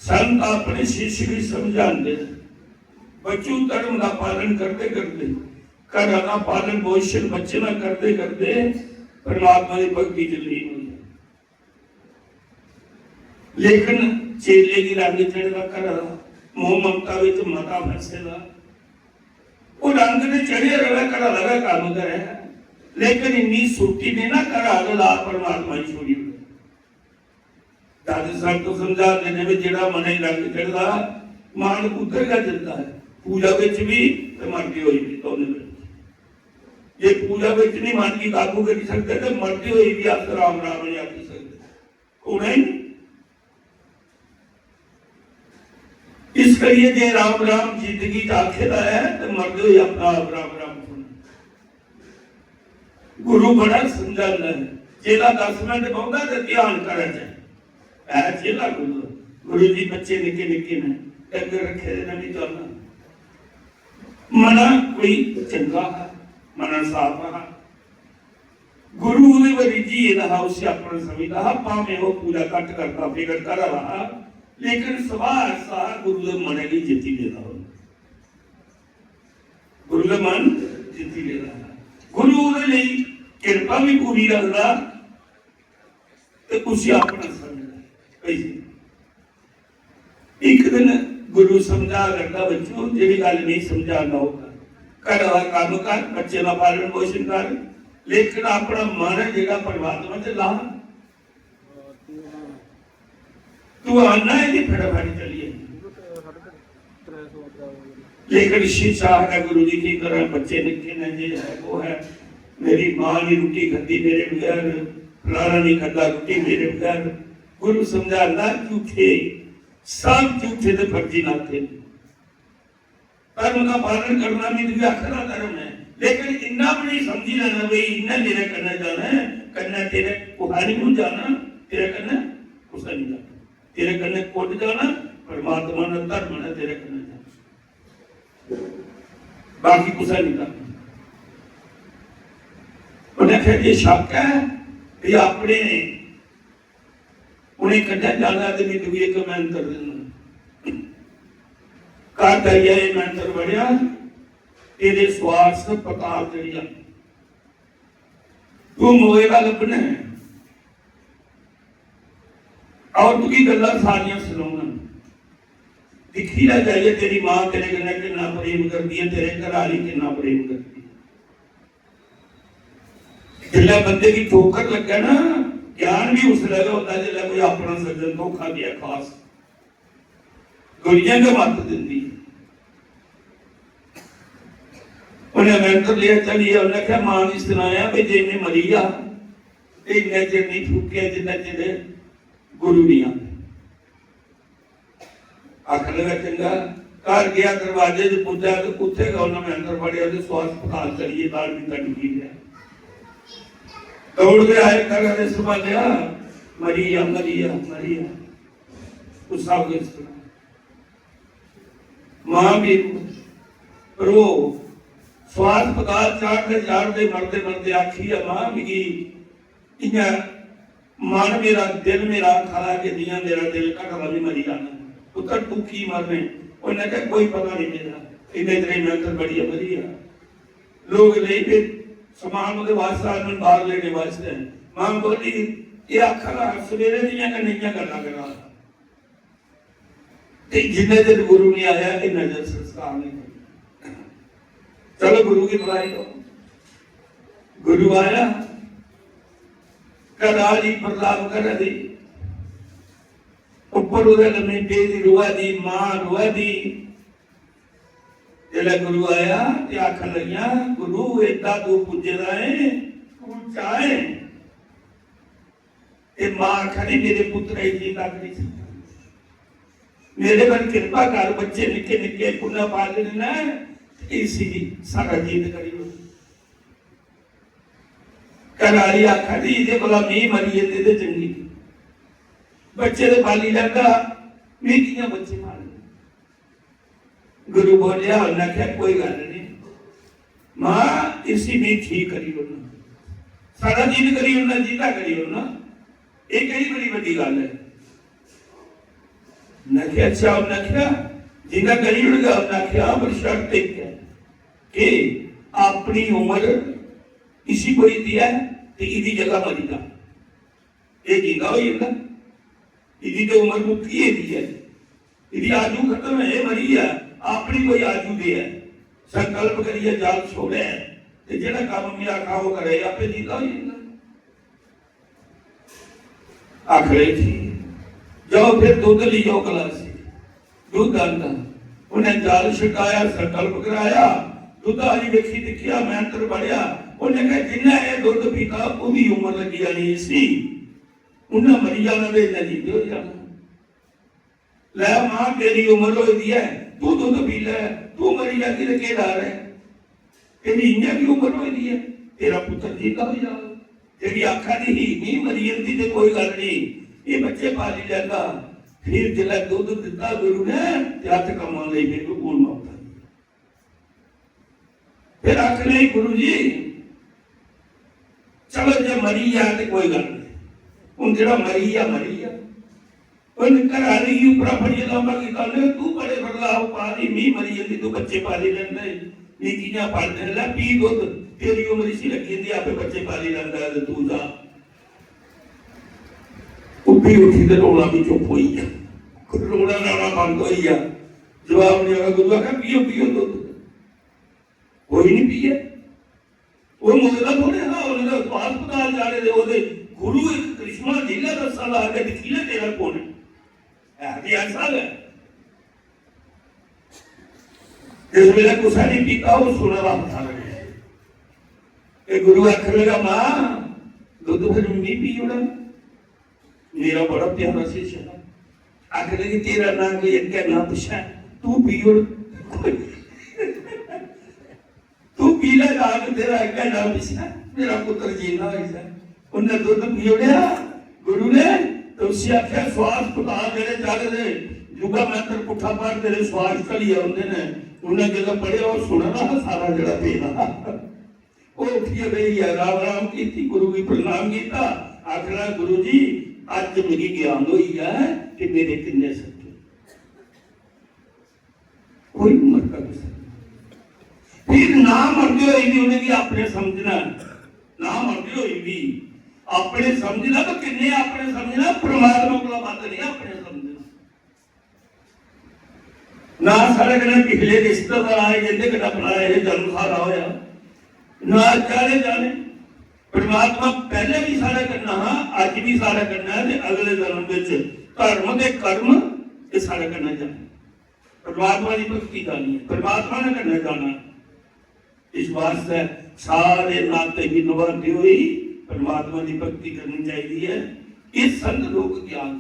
संत अपने शिष्य भी समझाते बच्चों धर्म का पालन करते करते घर का पालन पोषण बच्चे ना करते करते परमात्मा की भक्ति च लीन हो जाए। लेकिन चेले की रंग चढ़ता घर मोह ममता मता फसेगा वो रंग ने चढ़िया रहा घर लगा काम करे लेकिन इन्नी सुट्टी ने ना घर ला परमात्मा ही छोड़ी दादी साहब तो समझा देने में जेड़ा मन ही रंग चढ़ता मान उधर का चलता है पूजा विच भी मरती हुई भी दोनों ये पूजा विच नहीं मन की काबू कर सकते तो मरती हुई भी आप राम राम नहीं आती सकते उन्हें इस करिए जे राम राम जिंदगी आखेदा है तो मरते हुए अपना आप राम राम सुन गुरु बड़ा समझाता है जेला 10 मिनट बहुंदा तो ध्यान करा जाए जेला गुरु जी बच्चे निके निके ने अगर रखे नहीं चलना मना कोई चंगा है मना साफ है गुरु ने वरिजी रहा उसे अपना समझदा पावे वो पूजा कट करता फिकर कर रहा लेकिन सवार सा गुरु के मन की जिती लेता हो गुरु का मन जिती ले रहा गुरु के लिए कृपा भी पूरी रखता तो उसे अपना समझदा एक दिन गुरु समझा करता बच्चों जी गल नहीं समझाना होगा घर का काम कर बच्चे का पालन पोषण कर लेकिन अपना मन है जो परमात्मा च ला तू आना है कि फटाफट चलिए लेकिन शिक्षा है गुरु जी की तरह बच्चे निके ने ये है वो है मेरी मां की रोटी खाती मेरे बगैर फलाना नहीं खाता रोटी मेरे बगैर गुरु समझाता झूठे सब झूठे तो फर्जी नाते धर्म का पालन करना भी आखिरा धर्म है लेकिन इन्ना भी नहीं समझी लेना भाई इन्ना मेरे करना जाना है करना तेरे कुहानी को जाना तेरे करना कुछ नहीं जाना तेरे करने कोट जाना परमात्मा ने धर्म ने तेरे करने जाना बाकी कुछ नहीं करना उन्हें फिर ये शक है कि अपने उन्हें कन्या जाना तो मैं तुझे एक मंत्र देना का दरिया ये मंत्र बढ़िया तेरे स्वार्थ पताल दरिया तू मोएगा लपना है और तुझी गल्ला सारियां सुनाऊंगा दिखी ना चाहिए तेरी मां तेरे कन्ने कितना प्रेम करती है तेरे घर वाली कितना प्रेम करती है जिला बंदे की ठोकर लगे ना ज्ञान भी उस लगा होता है जिला कोई अपना सज्जन धोखा दिया खास दुनिया का मत देती उन्हें मंत्र लिया चलिए उन्हें क्या मां ने सुनाया भाई जे में मरी जा इन्ने चिर नहीं फूकिया जिन्ना चिर गुरु नहीं आते आख लगा चंगा घर गया दरवाजे च पूछा तो पूछेगा उन्होंने अंदर पड़िया तो स्वास्थ्य पताल करिए बाल भी कट की गया दौड़ के आए घर संभालिया मरिया मरिया मरिया उस सब मां भी रो स्वास्थ्य पताल चाड़ते मरते मरते आखी है मां भी इं मन मेरा दिल मेरा खा के दिया मेरा दिल घटवा भी मरी जाना पुत्र तू की मरने उन्हें कहा कोई पता नहीं मेरा इन्हें तेरे मंत्र बढ़िया बढ़िया लोग ले फिर समान उनके वास्ते बाहर लेने वास्ते मां बोली ये आखा सवेरे दियां कन्हैया गल्लां करा जिन्ने दिन गुरु नहीं आया ये नजर संस्कार नहीं चलो गुरु की बुलाई लो गुरु आया कदाली प्रलाप कर दी ऊपर उधर लम्बी बेदी रुआ दी मां रुआ दी जेला गुरु आया ते आख लगिया गुरु एदा तू पूजदा है तू चाहे ए मां आखनी मेरे पुत्र जी तक नहीं सकता मेरे पर कृपा कर बच्चे निके निके पुण्य पालन ना इसी सारा जीत करी करारी आखा दी ये भला मी मरी ते चंगी बच्चे दे पाली लगा मैं किया बच्चे मार गुरु बोलिया उन्हें क्या कोई गल नहीं मां इसी में ठीक करी उन्हें सारा जीत करी उन्हें जीता करी उन्हें एक कई बड़ी बड़ी गल है मैं क्या अच्छा उन्हें आख्या जिन्ना करी उड़गा उन्हें आख्या पर शर्त एक है कि अपनी उम्र इसी कोई दिया है तो इदी जगह मरी जा ये जिंदा हो जाता इदी तो उम्र मुक्की है दी है इदी आजू खत्म है मरी है अपनी कोई आजू दे है संकल्प करिए जाल छोड़े ते जेड़ा काम मेरा खाओ करे आपे जिंदा हो जाता आखिर थी जाओ फिर दूध ली जाओ गिलास दूध आंदा उन्हें जाल छिड़काया संकल्प कराया दूध वाली वेखी दिखिया मैं अंदर बढ़िया उन्हें कहा जिन्ना ये दूध पीता उदी उम्र लगी जानी सी उन्हें मरी जाना दे जीते हो जाना लै मां तेरी उम्र हो दी है तू दूध पी ले तू मरी जाती तो क्या डर है तेरी इन्हें भी उम्र हो दी है तेरा पुत्र जीता हो जा तेरी आखा दी ही नहीं मरी जाती तो कोई गल नहीं ये बच्चे पाली लेगा फिर जिला दूध दिता गुरु ने हथ कमा ले फिर कोल मौत फिर आख नहीं गुरु जी चलो जे मरी है तो कोई गल नहीं हूँ जो मरी है घर की उपरा फड़ी लाबा की गल तू बड़े बदलाव पा दी मी मरी जाती तू बच्चे पाली लेंदा नीतियां पढ़ने ला पी दूध तेरी उम्र इसी लगी थी आपे बच्चे पाली लेंदा तू जा उठी उठी तो रोला भी चुप हो गया रोला रोना बंद हो गया जवाब नहीं आया गुरु आखा पियो पियो दूध कोई नहीं पिए वो मुगला थोड़े हाँ उन्होंने अस्पताल जा रहे थे वो गुरु एक करिश्मा जिला 10 साल आके दिखी ले तेरा कौन है ऐसा है जिस वेला गुस्सा नहीं पीता वो सुना रहा था लगे गुरु आखिर लगा मां दूध फिर नहीं पी उड़ा मेरा बड़ा प्यारा शिष्य है आखिर लगी तेरा नाम कोई क्या नाम पूछा तू पियो तू पीला जाग तेरा क्या नाम पूछा मेरा पुत्र जीना है उन्हें दूध पियोड़िया गुरु ने तो उससे आख्या श्वास पता तेरे जाग दे जुगा मैं तेरे पुठा पार तेरे श्वास चली आते उन्हें जगह पढ़िया और सुना ना सारा जड़ा पेला वो उठिए गई है राम राम की गुरु की प्रणाम किया आखिर गुरु जी आज मेरी ज्ञान हुई है कि मेरे किन्ने सच्चे कोई उम्र का फिर ना मरते हुए भी उन्हें भी अपने समझना ना मरते हुए भी अपने समझना तो किन्ने अपने समझना परमात्मा को बात नहीं अपने समझना ना सारे कने पिछले रिश्तेदार आए जिंदे कदा बनाए जन्म सारा होया ना जाने जाने परमात्मा पहले भी सारा करना हाँ अज भी सारा करना है अगले जन्म धर्म के कर्म ये सारा करना जाना परमात्मा की भक्ति जानी है परमात्मा ने करना जाना इस वास्ते सारे नाते भी निभाते हुए परमात्मा की भक्ति करनी चाहिए ये संत लोग ज्ञान